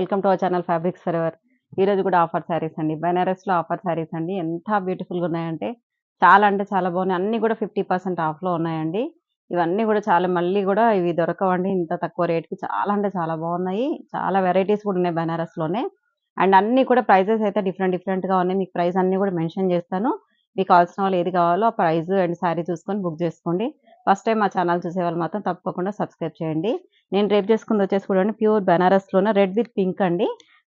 Welcome to our channel fabrics forever. ఈరోజు కూడా offer saris అండి. బెనారస్‌లో ఆఫర్ శారీస్ అండి. ఎంత బ్యూటిఫుల్‌గా ఉన్నాయంటే చాలా అంటే చాలా బాగున్నాయి. అన్నీ కూడా 50% ఆఫ్‌లో ఉన్నాయండి. ఇవన్నీ కూడా చాలా మళ్ళీ కూడా ఇవి దొరకవండి ఇంత తక్కువ రేట్‌కి. చాలా అంటే చాలా బాగున్నాయి. చాలా వెరైటీస్ కూడా ఉన్నాయి బెనారస్‌లోనే. అండ్ అన్నీ కూడా ప్రైజెస్ అయితే డిఫరెంట్‌గా ఉన్నాయి. మీకు ప్రైస్ అన్నీ కూడా మెన్షన్ చేస్తాను. మీకు కావాల్సిన వాళ్ళు ఏది కావాలో ఆ ప్రైస్ అండ్ శారీ చూసుకొని బుక్ చేసుకోండి. ఫస్ట్ టైమ్ మా ఛానల్ చూసేవాళ్ళు మాత్రం తప్పకుండా సబ్స్క్రైబ్ చేయండి. నేను రేపు చేసుకుంది వచ్చేసి కూడా ప్యూర్ బెనారస్‌లోనే రెడ్ విత్ పింక్ అండి.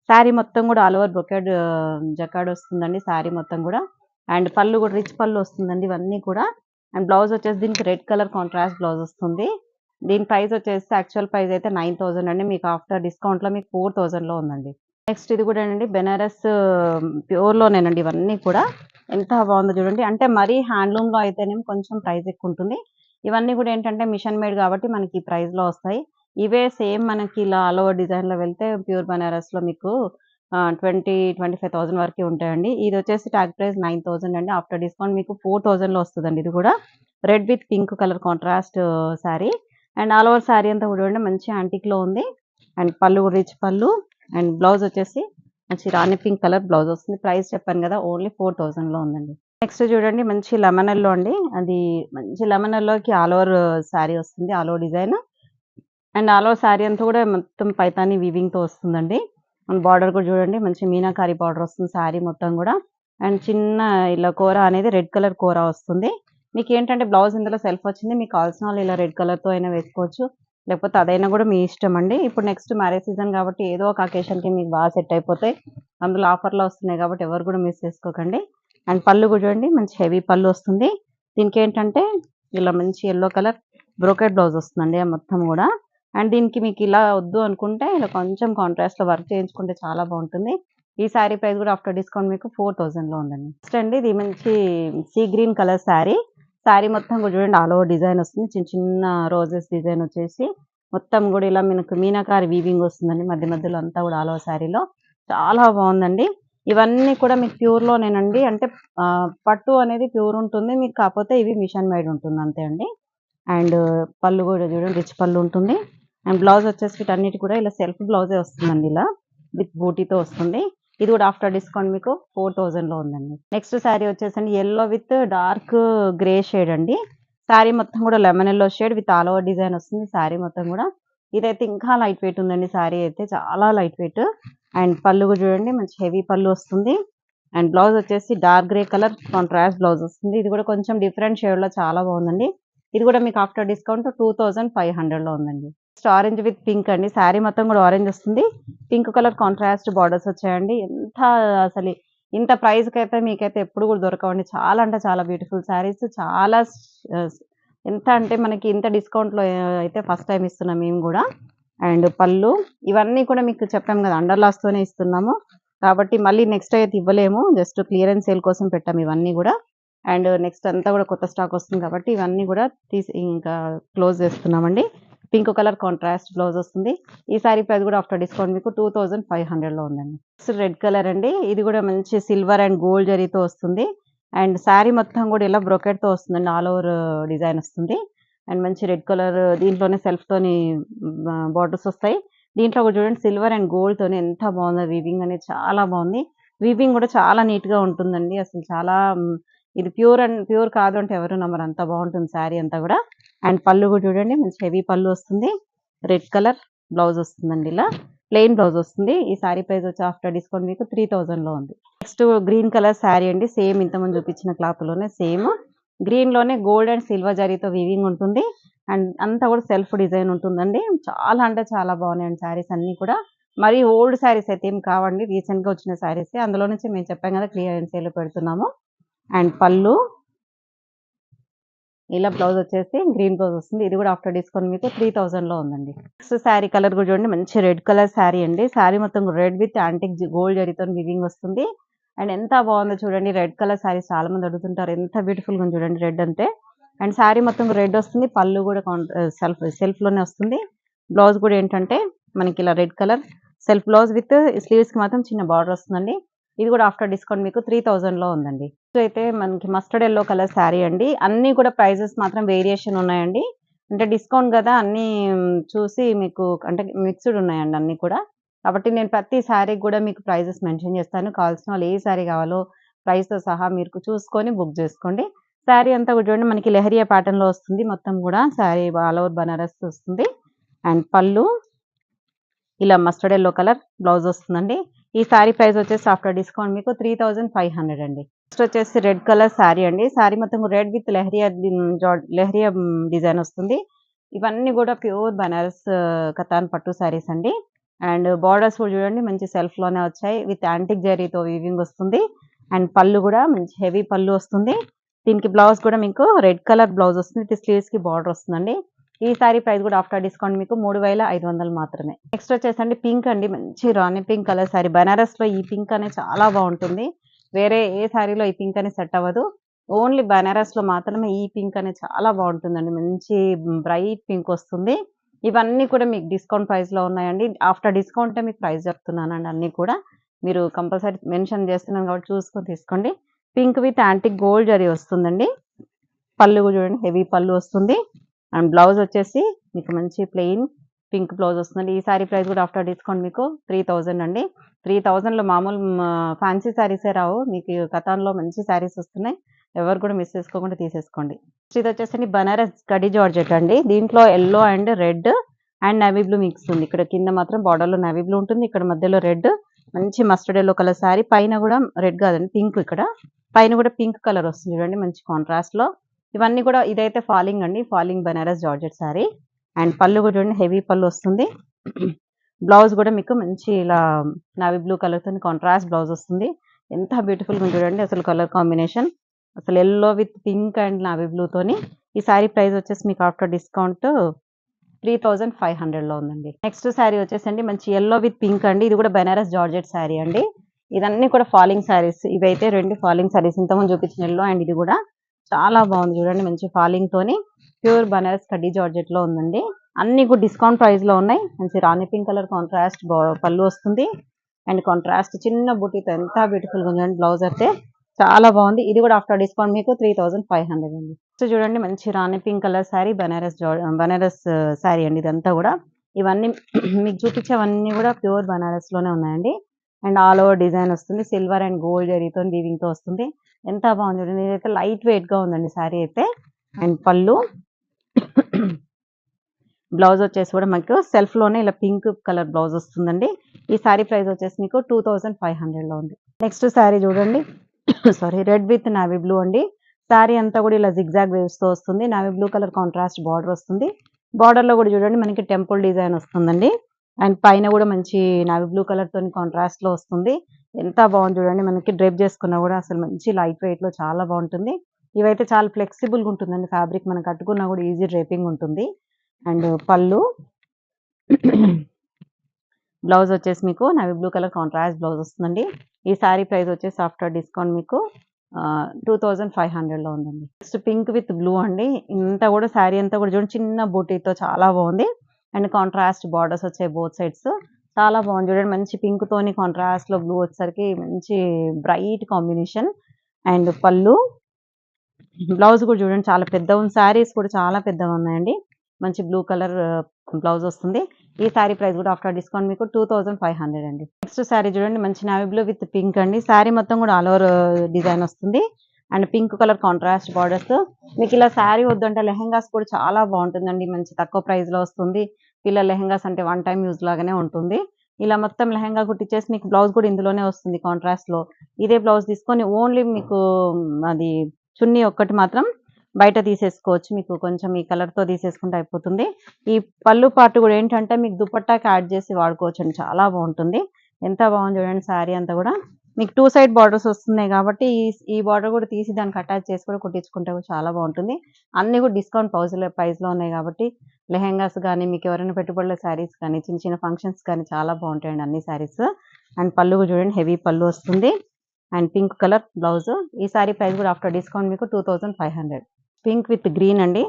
శారీ మొత్తం కూడా ఆల్ ఓవర్ బ్రొకెడ్ జకార్డ్ వస్తుందండి శారీ మొత్తం కూడా. అండ్ పళ్ళు కూడా రిచ్ పళ్ళు వస్తుందండి ఇవన్నీ కూడా. అండ్ బ్లౌజ్ వచ్చేసి దీనికి రెడ్ కలర్ కాంట్రాస్ట్ బ్లౌజ్ వస్తుంది. దీని ప్రైస్ వచ్చేసి యాక్చువల్ ప్రైస్ అయితే 9000 అండి. మీకు ఆఫ్టర్ డిస్కౌంట్‌లో మీకు 4000లో ఉందండి. నెక్స్ట్ ఇది కూడా అండి బెనారస్ ప్యూర్‌లోనేనండి ఇవన్నీ కూడా. ఎంత బాగుందో చూడండి. అంటే మరీ హ్యాండ్లూమ్‌లో అయితేనేమో కొంచెం ప్రైస్ ఎక్కువ ఉంటుంది. ఇవన్నీ కూడా ఏంటంటే మిషన్ మేడ్ కాబట్టి మనకి ఈ ప్రైస్‌లో వస్తాయి. ఇవే సేమ్ మనకి ఇలా ఆల్ ఓవర్ డిజైన్‌లో వెళ్తే ప్యూర్ బనారస్‌లో మీకు 25,000 వరకే ఉంటాయండి. ఇది వచ్చేసి ట్యాగ్ ప్రైస్ 9000 అండి. ఆఫ్టర్ డిస్కౌంట్ మీకు 4000లో వస్తదండి ఇది కూడా. Red with pink colour contrast sari. And all over sari అంతా కూడా చూడండి మంచి యాంటిక్‌లో ఉంది. అండ్ పళ్ళు రిచ్ పళ్ళు. అండ్ బ్లౌజ్ వచ్చేసి మంచి రాణి పింక్ కలర్ బ్లౌజ్ వస్తుంది. ప్రైస్ చెప్పాను కదా ఓన్లీ 4000లో ఉందండి. నెక్స్ట్ చూడండి మంచి లెమన్ యెల్లో అండి. అది మంచి లెమన్ యెల్లోకి ఆల్ ఓవర్ శారీ వస్తుంది. All over design. And all over sari అంతా కూడా మొత్తం పైతాని వీవింగ్‌తో వస్తుందండి. అండ్ బార్డర్ కూడా చూడండి మంచి మీనాకారి బార్డర్ వస్తుంది శారీ మొత్తం కూడా. అండ్ చిన్న ఇలా కూర అనేది రెడ్ కలర్ కూర వస్తుంది. మీకేంటంటే బ్లౌజ్ ఇందులో సెల్ఫ్ వచ్చింది. మీకు కావాల్సిన వాళ్ళు ఇలా రెడ్ కలర్‌తో అయినా వేసుకోవచ్చు. లేకపోతే అదైనా కూడా మీ ఇష్టం అండి. ఇప్పుడు నెక్స్ట్ మ్యారేజ్ సీజన్ కాబట్టి ఏదో ఒక అకేషన్‌కి మీకు బాగా సెట్ అయిపోతాయి. అందులో ఆఫర్‌లో వస్తున్నాయి కాబట్టి ఎవరు కూడా మిస్ చేసుకోకండి. అండ్ పళ్ళు కూడా చూడండి మంచి హెవీ పళ్ళు వస్తుంది. దీనికేంటంటే ఇలా మంచి యెల్లో కలర్ బ్రోకెట్ బ్లౌజ్ వస్తుందండి మొత్తం కూడా. అండ్ దీనికి మీకు ఇలా వద్దు అనుకుంటే ఇలా కొంచెం కాంట్రాస్ట్‌లో వర్క్ చేయించుకుంటే చాలా బాగుంటుంది. ఈ శారీ ప్రైస్ కూడా ఆఫ్టర్ డిస్కౌంట్ మీకు 4000లో ఉందండి. నెక్స్ట్ అండి ఇది మంచి sea green colour sari. Sari మొత్తం కూడా చూడండి ఆల్ ఓవర్ డిజైన్ వస్తుంది. చిన్న చిన్న రోజెస్ డిజైన్ వచ్చేసి మొత్తం కూడా ఇలా మనకు మీనాకారి వీవింగ్ వస్తుందండి. మధ్యలో అంతా కూడా ఆల్ ఓవర్ శారీలో చాలా బాగుందండి. ఇవన్నీ కూడా మీకు ప్యూర్‌లోనేనండి. అంటే పట్టు అనేది ప్యూర్ ఉంటుంది. మీకు కాకపోతే ఇవి మిషన్ మేడ్ ఉంటుంది అంతే అండి. అండ్ పళ్ళు కూడా చూడండి రిచ్ పళ్ళు ఉంటుంది. అండ్ బ్లౌజ్ వచ్చేసి వీటన్నిటి కూడా ఇలా సెల్ఫ్ బ్లౌజే వస్తుందండి ఇలా విత్ బూటీతో వస్తుంది. ఇది కూడా ఆఫ్టర్ డిస్కౌంట్ మీకు 4000లో ఉందండి. నెక్స్ట్ శారీ వచ్చేసండి yellow with dark grey shade అండి. శారీ మొత్తం కూడా lemon yellow shade with all over design వస్తుంది శారీ మొత్తం కూడా. ఇదైతే ఇంకా లైట్ వెయిట్ ఉందండి శారీ అయితే చాలా లైట్ వెయిట్. అండ్ పళ్ళు కూడా చూడండి మంచి హెవీ పళ్ళు వస్తుంది. అండ్ బ్లౌజ్ వచ్చేసి dark grey colour contrast blouse వస్తుంది. ఇది కూడా కొంచెం డిఫరెంట్ షేడ్‌లో చాలా బాగుందండి. ఇది కూడా మీకు ఆఫ్టర్ డిస్కౌంట్ 2500లో ఉందండి. నెక్స్ట్ ఆరెంజ్ విత్ పింక్ అండి. శారీ మొత్తం కూడా ఆరెంజ్ వస్తుంది. పింక్ కలర్ కాంట్రాస్ట్ బార్డర్స్ వచ్చాయండి. ఎంత అసలు ఇంత ప్రైస్‌కైతే మీకైతే ఎప్పుడు కూడా దొరకవండి. చాలా అంటే చాలా బ్యూటిఫుల్ శారీస్ చాలా ఎంత అంటే మనకి ఇంత డిస్కౌంట్‌లో అయితే ఫస్ట్ టైమ్ ఇస్తున్నాం మేము కూడా. అండ్ పళ్ళు ఇవన్నీ కూడా మీకు చెప్పాం కదా అండర్ లాస్తోనే ఇస్తున్నాము. కాబట్టి మళ్ళీ నెక్స్ట్ అయితే ఇవ్వలేము. జస్ట్ క్లియరెన్స్ సేల్ కోసం పెట్టాము ఇవన్నీ కూడా. అండ్ నెక్స్ట్ అంతా కూడా కొత్త స్టాక్ వస్తుంది కాబట్టి ఇవన్నీ కూడా తీసి ఇంకా క్లోజ్ చేస్తున్నామండి. పింక్ కలర్ కాంట్రాస్ట్ బ్లౌజ్ వస్తుంది. ఈ శారీ ప్రైస్ కూడా ఆఫ్టర్ డిస్కౌంట్ మీకు 2500లో ఉందండి. నెక్స్ట్ రెడ్ కలర్ అండి. ఇది కూడా మంచి సిల్వర్ అండ్ గోల్డ్ జరీతో వస్తుంది. అండ్ శారీ మొత్తం కూడా ఇలా బ్రొకెట్‌తో వస్తుందండి. ఆల్ ఓవర్ డిజైన్ వస్తుంది. అండ్ మంచి రెడ్ కలర్ దీంట్లోనే సెల్ఫ్‌తోని బార్డర్స్ వస్తాయి. దీంట్లో కూడా చూడండి సిల్వర్ అండ్ గోల్డ్‌తోని ఎంత బాగుందో వీవింగ్ అనేది చాలా బాగుంది. వీవింగ్ కూడా చాలా నీట్‌గా ఉంటుందండి. అసలు చాలా ఇది ప్యూర్ కాదు అంటే ఎవరు నమ్మరు అంత బాగుంటుంది శారీ అంతా కూడా. అండ్ పళ్ళు కూడా చూడండి మంచి హెవీ పళ్ళు వస్తుంది. రెడ్ కలర్ బ్లౌజ్ వస్తుందండి ఇలా ప్లెయిన్ బ్లౌజ్ వస్తుంది. ఈ శారీ ప్రైస్ వచ్చి ఆఫ్టర్ డిస్కౌంట్ మీకు 3000లో ఉంది. నెక్స్ట్ గ్రీన్ కలర్ శారీ అండి. సేమ్ ఇంతకుముందు చూపించిన క్లాత్‌లోనే సేమ్ గ్రీన్‌లోనే గోల్డ్ అండ్ సిల్వర్ జరీతో వీవింగ్ ఉంటుంది. అండ్ అంతా కూడా సెల్ఫ్ డిజైన్ ఉంటుందండి. చాలా అంటే చాలా బాగున్నాయండి శారీస్ అన్నీ కూడా. మరి ఓల్డ్ శారీస్ అయితే ఏం కావండి. రీసెంట్‌గా వచ్చిన శారీసే. అందులో నుంచి మేము చెప్పాం కదా క్లియరెన్స్ సేల్‌లో పెడుతున్నాము. అండ్ పళ్ళు ఇలా బ్లౌజ్ వచ్చేసి గ్రీన్ బ్లౌజ్ వస్తుంది. ఇది కూడా ఆఫ్టర్ డిస్కౌంట్ మీకు 3000లో ఉందండి. నెక్స్ట్ శారీ కలర్ కూడా చూడండి మంచి రెడ్ కలర్ శారీ అండి. శారీ మొత్తం రెడ్ విత్ యాంటిక్ గోల్డ్ జరీతో వీవింగ్ వస్తుంది. అండ్ ఎంత బాగుందో చూడండి. రెడ్ కలర్ శారీస్ చాలా మంది అడుగుతుంటారు. ఎంత బ్యూటిఫుల్‌గా ఉంది చూడండి రెడ్ అంటే. అండ్ శారీ మొత్తం రెడ్ వస్తుంది. పళ్ళు కూడా సెల్ఫ్‌లోనే వస్తుంది. బ్లౌజ్ కూడా ఏంటంటే మనకి ఇలా red colour self blouse with స్లీవ్స్‌కి మాత్రం చిన్న బార్డర్ వస్తుందండి. ఇది కూడా ఆఫ్టర్ డిస్కౌంట్ మీకు 3000లో ఉందండి. నెక్స్ట్ అయితే మనకి మస్టర్డ్ యెల్లో కలర్ శారీ అండి. అన్నీ కూడా ప్రైజెస్ మాత్రం వేరియేషన్ ఉన్నాయండి. అంటే డిస్కౌంట్ కదా అన్నీ చూసి మీకు అంటే మిక్స్డ్ ఉన్నాయండి అన్నీ కూడా. కాబట్టి నేను ప్రతి శారీకి కూడా మీకు ప్రైజెస్ మెన్షన్ చేస్తాను. కావాల్సిన వాళ్ళు ఏ శారీ కావాలో ప్రైస్‌తో సహా మీరు చూసుకొని బుక్ చేసుకోండి. శారీ అంతా కూడా చూడండి మనకి లెహరియా ప్యాటర్న్‌లో వస్తుంది. మొత్తం కూడా శారీ ఆల్ ఓవర్ బనారస్ వస్తుంది. అండ్ పళ్ళు ఇలా మస్టర్డ్ యెల్లో కలర్ బ్లౌజ్ వస్తుందండి. ఈ శారీ ప్రైస్ వచ్చేసి ఆఫ్టర్ డిస్కౌంట్ మీకు 3500 అండి. నెక్స్ట్ వచ్చేసి రెడ్ కలర్ శారీ అండి. శారీ మొత్తం రెడ్ విత్ లెహరియా డిజైన్ వస్తుంది. ఇవన్నీ కూడా ప్యూర్ బనారస్ కతాన్ పట్టు శారీస్ అండి. అండ్ బార్డర్స్ కూడా చూడండి మంచి సెల్ఫ్‌లోనే వచ్చాయి. విత్ యాంటిక్ జరీతో వీవింగ్ వస్తుంది. అండ్ పళ్ళు కూడా మంచి హెవీ పళ్ళు వస్తుంది. దీనికి బ్లౌజ్ కూడా మీకు రెడ్ కలర్ బ్లౌజ్ వస్తుంది. విత్ స్లీవ్స్‌కి బార్డర్ వస్తుందండి. ఈ సారీ ప్రైస్ కూడా ఆఫ్టర్ డిస్కౌంట్ మీకు 3500 మాత్రమే. నెక్స్ట్ వచ్చేసండి పింక్ అండి. మంచి రాణి పింక్ కలర్ సారీ. బనారస్‌లో ఈ పింక్ అనేది చాలా బాగుంటుంది. వేరే ఏ సారీలో ఈ పింక్ అనేది సెట్ అవ్వదు. ఓన్లీ బనారస్‌లో మాత్రమే ఈ పింక్ అనేది చాలా బాగుంటుందండి. మంచి బ్రైట్ పింక్ వస్తుంది. ఇవన్నీ కూడా మీకు డిస్కౌంట్ ప్రైస్‌లో ఉన్నాయండి. ఆఫ్టర్ డిస్కౌంటే మీకు ప్రైస్ చెప్తున్నానండి అన్నీ కూడా. మీరు కంపల్సరీ మెన్షన్ చేస్తున్నాను కాబట్టి చూసుకొని తీసుకోండి. Pink with antique gold zari వస్తుందండి. పళ్ళు కూడా చూడండి హెవీ పళ్ళు వస్తుంది. అండ్ బ్లౌజ్ వచ్చేసి మీకు మంచి ప్లెయిన్ పింక్ బ్లౌజ్ వస్తుందండి. ఈ సారీ ప్రైస్ కూడా ఆఫ్టర్ డిస్కౌంట్ మీకు 3000 అండి. 3000లో మామూలు ఫ్యాన్సీ శారీసే రావు. మీకు కతాన్‌లో మంచి శారీస్ వస్తున్నాయి. ఎవరు కూడా మిస్ చేసుకోకుండా తీసేసుకోండి. ఇది వచ్చేసి బనారస్ కడి జార్జెట్ అండి. దీంట్లో yellow and red and navy blue mix ఉంది. ఇక్కడ కింద మాత్రం బార్డర్‌లో నేవీ బ్లూ ఉంటుంది. ఇక్కడ మధ్యలో రెడ్ మంచి మస్టర్డ్ యెల్లో కలర్ శారీ. పైన కూడా రెడ్ కాదండి పింక్ ఇక్కడ. పైన కూడా పింక్ కలర్ వస్తుంది చూడండి మంచి కాంట్రాస్ట్‌లో. ఇవన్నీ కూడా ఇదైతే ఫాలింగ్ అండి. Falling Banaras georgette sari. And పళ్ళు కూడా చూడండి హెవీ పళ్ళు వస్తుంది. బ్లౌజ్ కూడా మీకు మంచి ఇలా నావీ బ్లూ కలర్‌తో కాంట్రాస్ట్ బ్లౌజ్ వస్తుంది. ఎంత బ్యూటిఫుల్‌గా ఉంది చూడండి అసలు కలర్ కాంబినేషన్. అసలు yellow with pink and navy బ్లూతోని. ఈ శారీ ప్రైస్ వచ్చేసి మీకు ఆఫ్టర్ డిస్కౌంట్ 3500లో ఉందండి. నెక్స్ట్ శారీ వచ్చేసండి మంచి యెల్లో విత్ పింక్ అండి. ఇది కూడా బనారస్ జార్జెట్ శారీ అండి. ఇదన్నీ కూడా ఫాలింగ్ శారీస్. ఇవైతే 2 ఫాలింగ్ శారీస్. ఇంతకుముందు చూపించిన యెల్లో అండ్ ఇది కూడా చాలా బాగుంది చూడండి మంచి ఫాలింగ్ తోని ప్యూర్ బనారస్ కడ్డీ జార్జెట్ లో ఉందండి. అన్ని కూడా డిస్కౌంట్ ప్రైస్ లో ఉన్నాయి. మంచి రాణి పింక్ కలర్ కాంట్రాస్ట్ పళ్ళు వస్తుంది. అండ్ కాంట్రాస్ట్ చిన్న బుటీతో ఎంత బ్యూటిఫుల్ గా ఉందండి. బ్లౌజ్ అయితే చాలా బాగుంది. ఇది కూడా ఆఫ్టర్ డిస్కౌంట్ మీకు 3500 అండి. సో చూడండి మంచి రాణి పింక్ కలర్ శారీ బనారస్ శారీ అండి. ఇదంతా కూడా ఇవన్నీ మీకు చూపించేవన్నీ కూడా ప్యూర్ బనారస్ లోనే ఉన్నాయండి. అండ్ ఆల్ ఓవర్ డిజైన్ వస్తుంది. సిల్వర్ అండ్ గోల్డ్ జరీతో వీవింగ్ తో వస్తుంది. ఎంత బాగుంది చూడండి. ఇదైతే లైట్ వెయిట్ గా ఉందండి శారీ అయితే. అండ్ పళ్ళు బ్లౌజ్ వచ్చేసి కూడా మీకు సెల్ఫ్ లోనే ఇలా పింక్ కలర్ బ్లౌజ్ వస్తుందండి. ఈ శారీ ప్రైస్ వచ్చేసి మీకు 2500లో ఉంది. నెక్స్ట్ శారీ చూడండి. Sorry red with navy blue అండి. శారీ అంతా కూడా ఇలా జిగ్జాగ్ వేవ్స్ తో వస్తుంది. Navy blue colour contrast border వస్తుంది. బార్డర్ లో కూడా చూడండి మనకి టెంపుల్ డిజైన్ వస్తుందండి. అండ్ పైన కూడా మంచి నావీ బ్లూ కలర్ తోని కాంట్రాస్ట్ లో వస్తుంది. ఎంత బాగుంది చూడండి. మనకి డ్రేప్ చేసుకున్నా కూడా అసలు మంచి లైట్ వెయిట్ లో చాలా బాగుంటుంది. ఇవైతే చాలా ఫ్లెక్సిబుల్ గా ఉంటుందండి. ఫ్యాబ్రిక్ మనం కట్టుకున్నా కూడా ఈజీ డ్రేపింగ్ ఉంటుంది. అండ్ పళ్ళు బ్లౌజ్ వచ్చేసి మీకు navy blue colour contrast blouse వస్తుందండి. ఈ శారీ ప్రైస్ వచ్చేసి ఆఫ్టర్ డిస్కౌంట్ మీకు 2500లో ఉందండి. నెక్స్ట్ పింక్ విత్ బ్లూ అండి. ఇంత కూడా శారీ అంతా కూడా చూడండి చిన్న బూటీతో చాలా బాగుంది. అండ్ కాంట్రాస్ట్ బార్డర్స్ వచ్చాయి బోత్ సైడ్స్. చాలా బాగుంది చూడండి. మంచి పింక్ తోని కాంట్రాస్ట్ లో బ్లూ వచ్చేసరికి మంచి బ్రైట్ కాంబినేషన్. అండ్ పళ్ళు బ్లౌజ్ కూడా చూడండి చాలా పెద్దగా ఉంది. శారీస్ కూడా చాలా పెద్దగా ఉన్నాయండి. మంచి బ్లూ కలర్ బ్లౌజ్ వస్తుంది. ఈ శారీ ప్రైస్ కూడా ఆఫ్టర్ డిస్కౌంట్ మీకు 2500 అండి. నెక్స్ట్ శారీ చూడండి మంచి నావీ బ్లూ విత్ పింక్ అండి. శారీ మొత్తం కూడా ఆల్ ఓవర్ డిజైన్ వస్తుంది. And pink colour contrast borders. మీకు ఇలా శారీ వద్దంటే లెహెంగాస్ కూడా చాలా బాగుంటుందండి. మంచి తక్కువ ప్రైస్ లో వస్తుంది. పిల్లల లెహెంగాస్ అంటే వన్ టైం యూజ్ లాగానే ఉంటుంది. ఇలా మొత్తం లెహెంగా కుట్టించేసి మీకు బ్లౌజ్ కూడా ఇందులోనే వస్తుంది కాంట్రాస్ట్ లో. ఇదే బ్లౌజ్ తీసుకొని ఓన్లీ మీకు అది చున్నీ ఒక్కటి మాత్రం బయట తీసేసుకోవచ్చు. మీకు కొంచెం ఈ కలర్ తో తీసేసుకుంటే అయిపోతుంది. ఈ పళ్ళు పార్ట్ కూడా ఏంటంటే మీకు దుపట్టాకి యాడ్ చేసి వాడుకోవచ్చు అండి. చాలా బాగుంటుంది. ఎంత బాగుంది చూడండి. శారీ అంతా కూడా మీకు 2 సైడ్ బార్డర్స్ వస్తున్నాయి కాబట్టి ఈ బార్డర్ కూడా తీసి దానికి అటాచ్ చేసి కూడా కుట్టించుకుంటే కూడా చాలా బాగుంటుంది. అన్ని కూడా డిస్కౌంట్ ప్రైస్ లో ఉన్నాయి కాబట్టి లెహెంగాస్ కానీ మీకు ఎవరైనా పెట్టుబడుల శారీస్ కానీ చిన్న చిన్న ఫంక్షన్స్ కానీ చాలా బాగుంటాయండి అన్ని శారీస్. అండ్ పళ్ళు కూడా చూడండి హెవీ పళ్ళు వస్తుంది. And pink colour blouse. ఈ శారీ ప్రైస్ కూడా ఆఫ్టర్ డిస్కౌంట్ మీకు 2500. పింక్ విత్ గ్రీన్ అండి.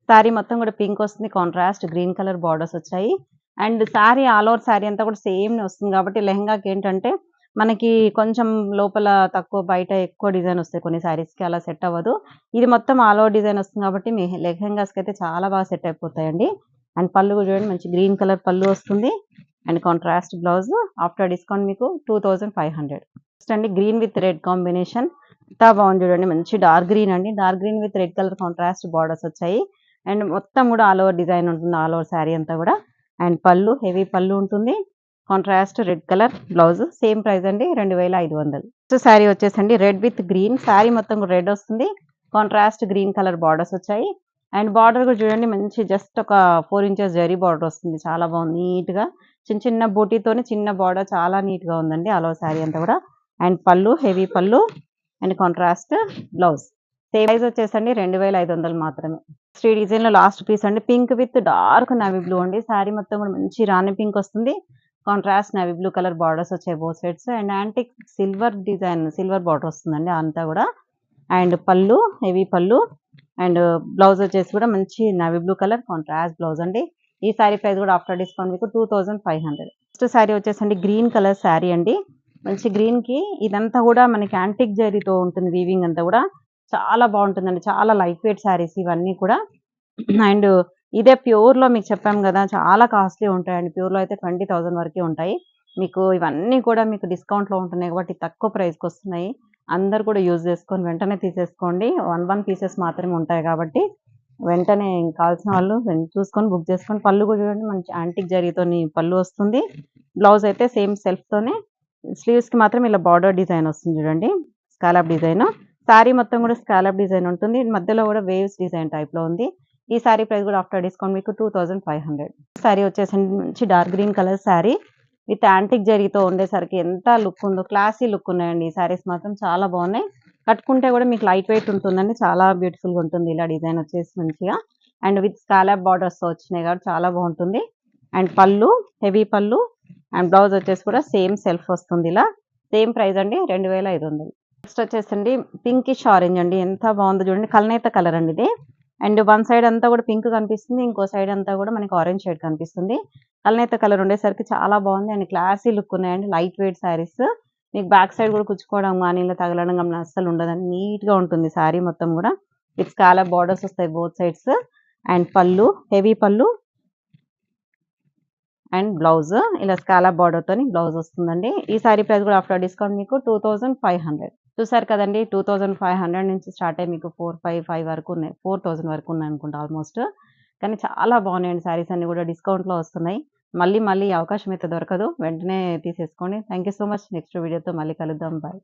శారీ మొత్తం కూడా పింక్ వస్తుంది. కాంట్రాస్ట్ గ్రీన్ కలర్ బార్డర్స్ వచ్చాయి. And sari all over sari అంతా కూడా సేమ్ వస్తుంది కాబట్టి లెహంగాకి ఏంటంటే మనకి కొంచెం లోపల తక్కువ బయట ఎక్కువ డిజైన్ వస్తాయి కొన్ని శారీస్కి. అలా సెట్ అవ్వదు. ఇది మొత్తం ఆల్ ఓవర్ డిజైన్ వస్తుంది కాబట్టి మీ లెహంగాస్కి అయితే చాలా బాగా సెట్ అయిపోతాయండి. అండ్ పళ్ళు కూడా చూడండి మంచి గ్రీన్ కలర్ పళ్ళు వస్తుంది. And contrast blouse after discount మీకు 2500. నెక్స్ట్ అండి గ్రీన్ విత్ రెడ్ కాంబినేషన్ ఎంత బాగుంది చూడండి. మంచి డార్క్ గ్రీన్ అండి. Dark green with red colour contrast borders వచ్చాయి. అండ్ మొత్తం కూడా ఆల్ ఓవర్ డిజైన్ ఉంటుంది, ఆల్ ఓవర్ శారీ అంతా కూడా. అండ్ పళ్ళు హెవీ పళ్ళు ఉంటుంది. Contrast red colour blouse. Same price అండి 2500. నెక్స్ట్ శారీ వచ్చేసండి రెడ్ విత్ గ్రీన్. శారీ మొత్తం కూడా రెడ్ వస్తుంది. కాంట్రాస్ట్ గ్రీన్ కలర్ బార్డర్స్ వచ్చాయి. అండ్ బార్డర్ కూడా చూడండి మంచి జస్ట్ ఒక 4 ఇంచెస్ జరీ బార్డర్ వస్తుంది. చాలా బాగుంది నీట్ గా. చిన్న చిన్న బూటీతోని చిన్న బార్డర్ చాలా నీట్ గా ఉందండి ఆల్ ఓవర్ శారీ అంతా కూడా. అండ్ పళ్ళు హెవీ పళ్ళు and contrast blouse. Same price వచ్చేసండి 2500 మాత్రమే. నెక్స్ట్ ఈ డిజైన్ లో లాస్ట్ పీస్ అండి pink with dark navy blue అండి. శారీ మొత్తం కూడా మంచి రాణి పింక్ వస్తుంది. Contrast navy blue colour borders వచ్చాయి both sides. And antique silver design silver border వస్తుందండి అంతా కూడా. అండ్ పళ్ళు హెవీ పళ్ళు అండ్ బ్లౌజ్ వచ్చేసి కూడా మంచి నవీ బ్లూ కలర్ కాంట్రాస్ట్ బ్లౌజ్ అండి. ఈ శారీ ప్రైస్ కూడా ఆఫ్టర్ డిస్కౌంట్ మీకు 2500. నెక్స్ట్ శారీ వచ్చేసండి గ్రీన్ కలర్ శారీ అండి. మంచి గ్రీన్ కి ఇదంతా కూడా మనకి యాంటిక్ జరీతో ఉంటుంది వీవింగ్ అంతా కూడా. చాలా బాగుంటుందండి. చాలా లైట్ వెయిట్ శారీస్ ఇవన్నీ కూడా. అండ్ ఇదే ప్యూర్ లో మీకు చెప్పాం కదా చాలా కాస్ట్లీ ఉంటాయండి. ప్యూర్ లో అయితే 20,000 వరకే ఉంటాయి. మీకు ఇవన్నీ కూడా మీకు డిస్కౌంట్ లో ఉంటున్నాయి కాబట్టి తక్కువ ప్రైస్ కి వస్తున్నాయి. అందరు కూడా యూజ్ చేసుకొని వెంటనే తీసేసుకోండి. 1 పీసెస్ మాత్రమే ఉంటాయి కాబట్టి వెంటనే కావాల్సిన వాళ్ళు చూసుకొని బుక్ చేసుకొని. పళ్ళు కూడా చూడండి మంచి యాంటిక్ జరీతోని పళ్ళు వస్తుంది. బ్లౌజ్ అయితే సేమ్ సెల్ఫ్ తోనే. స్లీవ్స్ కి మాత్రం ఇలా బార్డర్ డిజైన్ వస్తుంది చూడండి, స్కాలప్ డిజైన్. శారీ మొత్తం కూడా స్కాలప్ డిజైన్ ఉంటుంది. మధ్యలో కూడా వేవ్స్ డిజైన్ టైప్ లో ఉంది. ఈ శారీ ప్రైస్ కూడా ఆఫ్టర్ డిస్కౌంట్ మీకు 2500. శారీ వచ్చేసండి మంచి dark green colour sari with antique జరీతో ఉండేసరికి ఎంత లుక్ ఉందో, క్లాసీ లుక్ ఉన్నాయండి. ఈ శారీస్ మాత్రం చాలా బాగున్నాయి. కట్టుకుంటే కూడా మీకు లైట్ వెయిట్ ఉంటుందండి. చాలా బ్యూటిఫుల్ గా ఉంటుంది ఇలా డిజైన్ వచ్చేసి మంచిగా. అండ్ విత్ స్కాలప్ బార్డర్స్ తో వచ్చినాయి కాబట్టి చాలా బాగుంటుంది. అండ్ పళ్ళు హెవీ పళ్ళు అండ్ బ్లౌజ్ వచ్చేసి కూడా సేమ్ సెల్ఫ్ వస్తుంది ఇలా. సేమ్ ప్రైస్ అండి 2500. నెక్స్ట్ వచ్చేసండి పింకిష్ ఆరెంజ్ అండి. ఎంత బాగుందో చూడండి, కల్నేత కలర్ అండి ఇది. అండ్ వన్ సైడ్ అంతా కూడా పింక్ కనిపిస్తుంది, ఇంకో సైడ్ అంతా కూడా మనకి ఆరెంజ్ షేడ్ కనిపిస్తుంది. కల్నేత కలర్ ఉండేసరికి చాలా బాగుంది అండ్ క్లాసీ లుక్ ఉన్నాయండి. Light weight saris. మీకు బ్యాక్ సైడ్ కూడా కుచ్చుకోవడం కానీ ఇలా తగలడం కానీ అస్సలు ఉండదండి. నీట్ గా ఉంటుంది శారీ మొత్తం కూడా. విత్ స్కాలప్ బార్డర్స్ వస్తాయి బోత్ సైడ్స్. అండ్ పళ్ళు హెవీ పళ్ళు అండ్ బ్లౌజ్ ఇలా స్కాలప్ బార్డర్ తోని బ్లౌజ్ వస్తుందండి. ఈ సారీ ప్రైస్ కూడా ఆఫ్టర్ డిస్కౌంట్ మీకు 2500. చూసారు కదండి 2500 నుంచి స్టార్ట్ అయ్యి మీకు 455 వరకు ఉన్నాయి, 4000 వరకు ఉన్నాయి అనుకుంటా ఆల్మోస్ట్. కానీ చాలా బాగున్నాయండి శారీస్ అన్ని కూడా డిస్కౌంట్ లో వస్తున్నాయి. మళ్ళీ మళ్ళీ ఈ అవకాశం అయితే దొరకదు, వెంటనే తీసేసుకోండి. Thank you so much. Next వీడియోతో మళ్ళీ కలుద్దాం. బాయ్.